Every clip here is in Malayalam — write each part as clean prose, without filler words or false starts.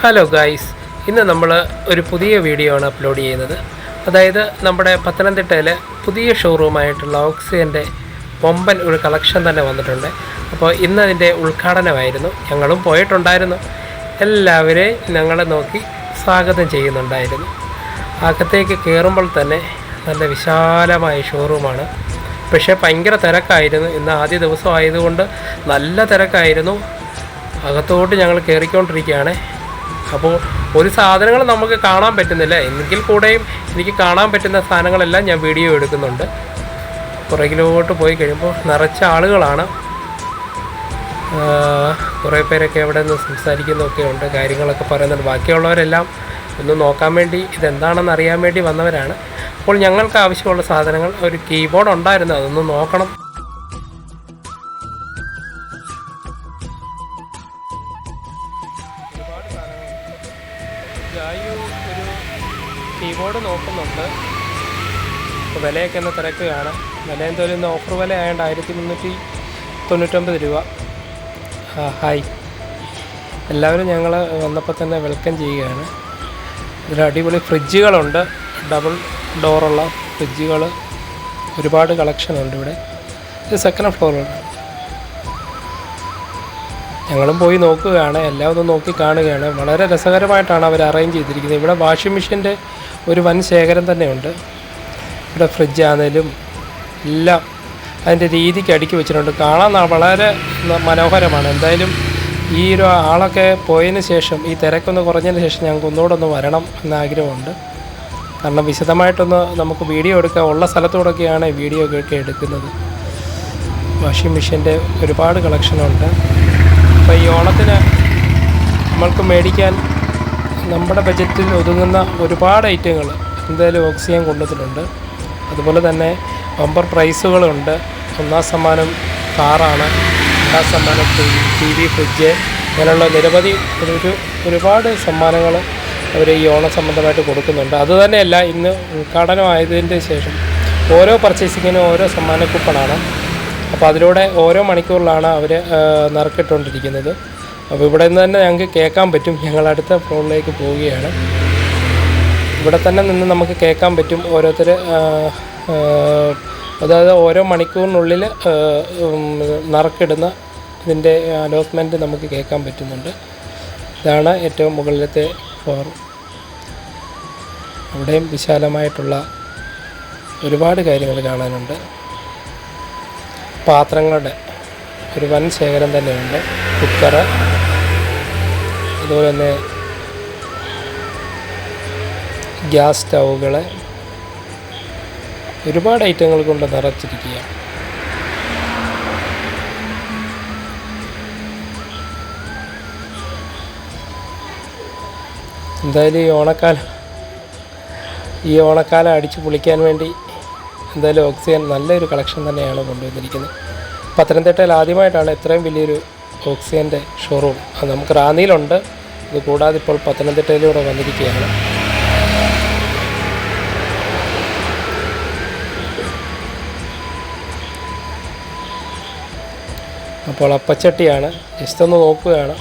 ഹലോ ഗായ്സ്, ഇന്ന് നമ്മൾ ഒരു പുതിയ വീഡിയോ ആണ് അപ്ലോഡ് ചെയ്യുന്നത്. അതായത് നമ്മുടെ പത്തനംതിട്ടയിലെ പുതിയ ഷോറൂമായിട്ടുള്ള ഓക്സിജൻ്റെ വമ്പൻ ഒരു കളക്ഷൻ തന്നെ വന്നിട്ടുണ്ട്. അപ്പോൾ ഇന്ന് അതിൻ്റെ ഉദ്ഘാടനമായിരുന്നു. ഞങ്ങളും പോയിട്ടുണ്ടായിരുന്നു. എല്ലാവരെയും ഞങ്ങളെ നോക്കി സ്വാഗതം ചെയ്യുന്നുണ്ടായിരുന്നു. അകത്തേക്ക് കയറുമ്പോൾ തന്നെ നല്ല വിശാലമായ ഷോറൂമാണ്. പക്ഷേ ഭയങ്കര തിരക്കായിരുന്നു. ഇന്ന് ആദ്യ ദിവസം ആയതുകൊണ്ട് നല്ല തിരക്കായിരുന്നു. അകത്തോട്ട് ഞങ്ങൾ കയറിക്കൊണ്ടിരിക്കുകയാണ്. അപ്പോൾ ഒരു സാധനങ്ങൾ നമുക്ക് കാണാൻ പറ്റുന്നില്ല, എങ്കിൽ കൂടെയും എനിക്ക് കാണാൻ പറ്റുന്ന സാധനങ്ങളെല്ലാം ഞാൻ വീഡിയോ എടുക്കുന്നുണ്ട്. പുറകിലോട്ട് പോയി കഴിയുമ്പോൾ നിറച്ച ആളുകളാണ്. കുറേ പേരൊക്കെ അവിടെ നിന്ന് സംസാരിക്കുന്നൊക്കെ ഉണ്ട്, കാര്യങ്ങളൊക്കെ പറയുന്നുണ്ട്. ബാക്കിയുള്ളവരെല്ലാം ഒന്ന് നോക്കാൻ വേണ്ടി, ഇതെന്താണെന്ന് അറിയാൻ വേണ്ടി വന്നവരാണ്. അപ്പോൾ ഞങ്ങൾക്ക് ആവശ്യമുള്ള സാധനങ്ങൾ, ഒരു കീബോർഡ് ഉണ്ടായിരുന്നു, അതൊന്ന് നോക്കണം. ഗായു ഒരു കീബോർഡ് നോക്കുന്നുണ്ട്. ഇപ്പോൾ വിലയൊക്കെ ഒന്ന് തിരക്കുകയാണ്. വില എന്തായാലും ഇന്ന് ഓഫർ വില ആയതുകൊണ്ട് 1399 രൂപ. ഹായ്, എല്ലാവരും ഞങ്ങൾ വന്നപ്പോൾ തന്നെ വെൽക്കം ചെയ്യുകയാണ്. ഇതിൽ അടിപൊളി ഫ്രിഡ്ജുകളുണ്ട്, ഡബിൾ ഡോറുള്ള ഫ്രിഡ്ജുകൾ, ഒരുപാട് കളക്ഷനുണ്ട് ഇവിടെ. ഇത് സെക്കൻഡ് ഫ്ലോറുണ്ട്. ഞങ്ങളും പോയി നോക്കുകയാണ്, എല്ലാം ഒന്ന് നോക്കി കാണുകയാണ്. വളരെ രസകരമായിട്ടാണ് അവർ അറേഞ്ച് ചെയ്തിരിക്കുന്നത്. ഇവിടെ വാഷിംഗ് മെഷീൻ്റെ ഒരു വൻ ശേഖരം തന്നെയുണ്ട്. ഇവിടെ ഫ്രിഡ്ജാണേലും എല്ലാം അതിൻ്റെ രീതിക്ക് അടുക്കി വെച്ചിട്ടുണ്ട്. കാണാൻ വളരെ മനോഹരമാണ്. എന്തായാലും ഈ ഒരു ആളൊക്കെ പോയതിന് ശേഷം, ഈ തിരക്കൊന്ന് കുറഞ്ഞതിന് ശേഷം ഞങ്ങൾക്ക് ഒന്നുകൂടെ ഒന്ന് വരണം എന്നാഗ്രഹമുണ്ട്. കാരണം വിശദമായിട്ടൊന്ന് നമുക്ക് വീഡിയോ എടുക്കാം. ഉള്ള സ്ഥലത്തൂടെയൊക്കെയാണ് വീഡിയോ ഒക്കെ എടുക്കുന്നത്. വാഷിംഗ് മെഷീൻ്റെ ഒരുപാട് കളക്ഷനുണ്ട്. അപ്പോൾ ഈ ഓണത്തിന് നമ്മൾക്ക് മേടിക്കാൻ നമ്മുടെ ബജറ്റിൽ ഒതുങ്ങുന്ന ഒരുപാട് ഐറ്റങ്ങൾ എന്തായാലും ഓക്സിജൻ കൊണ്ടുവന്നിട്ടുണ്ട്. അതുപോലെ തന്നെ ബമ്പർ പ്രൈസുകളുണ്ട്. 1ാം സമ്മാനം കാറാണ്, 2ാം സമ്മാനം TV, ഫ്രിഡ്ജ്, അങ്ങനെയുള്ള നിരവധി ഒരുപാട് സമ്മാനങ്ങൾ അവർ ഈ ഓണ സംബന്ധമായിട്ട് കൊടുക്കുന്നുണ്ട്. അതുതന്നെയല്ല, ഇന്ന് ഉദ്ഘാടനമായതിൻ്റെ ശേഷം ഓരോ പർച്ചേസിങ്ങിനും ഓരോ സമ്മാന കൂപ്പണാണ്. അപ്പോൾ അതിലൂടെ ഓരോ മണിക്കൂറിലാണ് അവർ നറുക്കിട്ടുകൊണ്ടിരിക്കുന്നത്. അപ്പോൾ ഇവിടെ നിന്ന് തന്നെ ഞങ്ങൾക്ക് കേൾക്കാൻ പറ്റും. ഞങ്ങൾ അടുത്ത ഫ്ലോറിലേക്ക് പോവുകയാണ്. ഇവിടെ തന്നെ നിന്ന് നമുക്ക് കേൾക്കാൻ പറ്റും ഓരോരുത്തർ, അതായത് ഓരോ മണിക്കൂറിനുള്ളിൽ നറുക്കിടുന്ന ഇതിൻ്റെ അലോട്ട്മെൻറ്റ് നമുക്ക് കേൾക്കാൻ പറ്റുന്നുണ്ട്. ഇതാണ് ഏറ്റവും മുകളിലത്തെ ഫ്ലോർ. അവിടെയും വിശാലമായിട്ടുള്ള ഒരുപാട് കാര്യങ്ങൾ കാണാനുണ്ട്. പാത്രങ്ങളുടെ ഒരു വൻ ശേഖരം തന്നെയുണ്ട്. കുക്കറ്, അതുപോലെ തന്നെ ഗ്യാസ് സ്റ്റൗകൾ, ഒരുപാട് ഐറ്റങ്ങൾ കൊണ്ട് നിറച്ചിരിക്കുക. എന്തായാലും ഈ ഓണക്കാലം അടിച്ചു പൊളിക്കാൻ വേണ്ടി എന്തായാലും ഓക്സിജൻ നല്ലൊരു കളക്ഷൻ തന്നെയാണ് കൊണ്ടുവന്നിരിക്കുന്നത്. പത്തനംതിട്ടയിൽ ആദ്യമായിട്ടാണ് ഇത്രയും വലിയൊരു ഓക്സിജൻ്റെ ഷോറൂം. അത് നമുക്ക് റാന്നിയിലുണ്ട്. ഇത് കൂടാതെ ഇപ്പോൾ പത്തനംതിട്ടയിലൂടെ വന്നിരിക്കുകയാണ്. അപ്പോൾ അപ്പച്ചട്ടിയാണ്, ജസ്റ്റ് ഒന്ന് നോക്കുകയാണ്.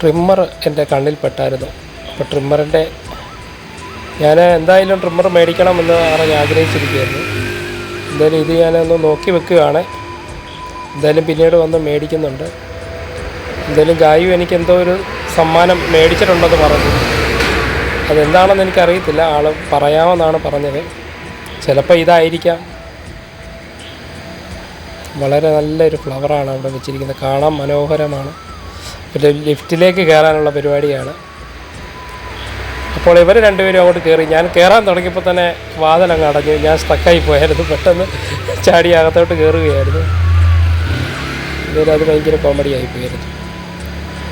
ട്രിമ്മർ എൻ്റെ കണ്ണിൽപ്പെട്ടായിരുന്നു. അപ്പോൾ ട്രിമ്മറിൻ്റെ ഞാൻ എന്തായാലും ട്രിമ്മർ മേടിക്കണമെന്ന് പറഞ്ഞ് ആഗ്രഹിച്ചിരിക്കുകയായിരുന്നു. എന്തായാലും ഇത് ഞാനൊന്ന് നോക്കി വെക്കുകയാണ്. എന്തായാലും പിന്നീട് വന്ന് മേടിക്കുന്നുണ്ട്. എന്തായാലും ഗായു എനിക്ക് എന്തോ ഒരു സമ്മാനം മേടിച്ചിട്ടുണ്ടെന്ന് പറഞ്ഞു. അതെന്താണെന്ന് എനിക്കറിയത്തില്ല. ആൾ പറയാമെന്നാണ് പറഞ്ഞത്. ചിലപ്പോൾ ഇതായിരിക്കാം. വളരെ നല്ലൊരു ഫ്ലവറാണ് അവിടെ വെച്ചിരിക്കുന്നത്. കാണാൻ മനോഹരമാണ്. പിന്നെ ലിഫ്റ്റിലേക്ക് കയറാനുള്ള പരിപാടിയാണ്. അപ്പോൾ ഇവർ രണ്ടുപേരും അങ്ങോട്ട് കയറി. ഞാൻ കയറാൻ തുടങ്ങിയപ്പോൾ തന്നെ വാതിലങ്ങ് അടഞ്ഞു. ഞാൻ സ്റ്റക്കായി പോയായിരുന്നു. പെട്ടെന്ന് ചാടി അകത്തോട്ട് കയറുകയായിരുന്നു. എന്തായാലും അത് ഭയങ്കര കോമഡി ആയിപ്പോയായിരുന്നു.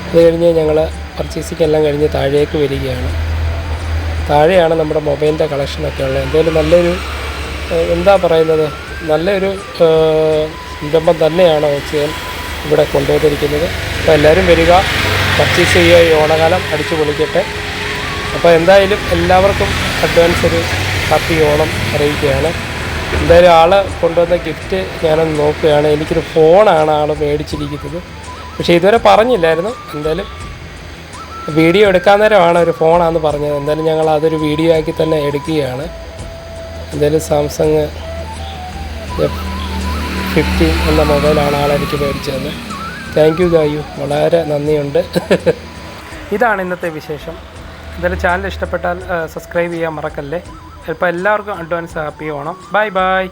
അത് കഴിഞ്ഞ് ഞങ്ങൾ പർച്ചേസിങ് എല്ലാം കഴിഞ്ഞ് താഴേക്ക് വരികയാണ്. താഴെയാണ് നമ്മുടെ മൊബൈലിൻ്റെ കളക്ഷനൊക്കെ ഉള്ളത്. എന്തായാലും നല്ലൊരു എന്താ പറയുന്നത്, നല്ലൊരു സംരംഭം തന്നെയാണ് ഓക്സിജൻ ഇവിടെ കൊണ്ടുവന്നിരിക്കുന്നത്. അപ്പോൾ എല്ലാവരും വരിക, പർച്ചേസ് ചെയ്യുക. ഈ ഓണകാലം അടിച്ചു പൊളിക്കട്ടെ. അപ്പോൾ എന്തായാലും എല്ലാവർക്കും അഡ്വാൻസ് ഒരു ഹാപ്പി ഓണം അറിയിക്കുകയാണ്. എന്തായാലും ആൾ കൊണ്ടുവന്ന ഗിഫ്റ്റ് ഞാനൊന്ന് നോക്കുകയാണ്. എനിക്കൊരു ഫോണാണ് ആൾ മേടിച്ചിരിക്കുന്നത്. പക്ഷേ ഇതുവരെ പറഞ്ഞില്ലായിരുന്നു. എന്തായാലും വീഡിയോ എടുക്കാൻ നേരമാണ് ഒരു ഫോണാണെന്ന് പറഞ്ഞത്. എന്തായാലും ഞങ്ങൾ അതൊരു വീഡിയോ ആക്കി തന്നെ എടുക്കുകയാണ്. എന്തായാലും സാംസങ് F15 എന്ന മൊബൈലാണ് ആളെനിക്ക് മേടിച്ചത്. താങ്ക് യു ഗായു, വളരെ നന്ദിയുണ്ട്. ഇതാണ് ഇന്നത്തെ വിശേഷം. എന്തായാലും ചാനൽ ഇഷ്ടപ്പെട്ടാൽ സബ്സ്ക്രൈബ് ചെയ്യാൻ മറക്കല്ലേ. ഇപ്പോൾ എല്ലാവർക്കും advance happy Onam. Bye bye.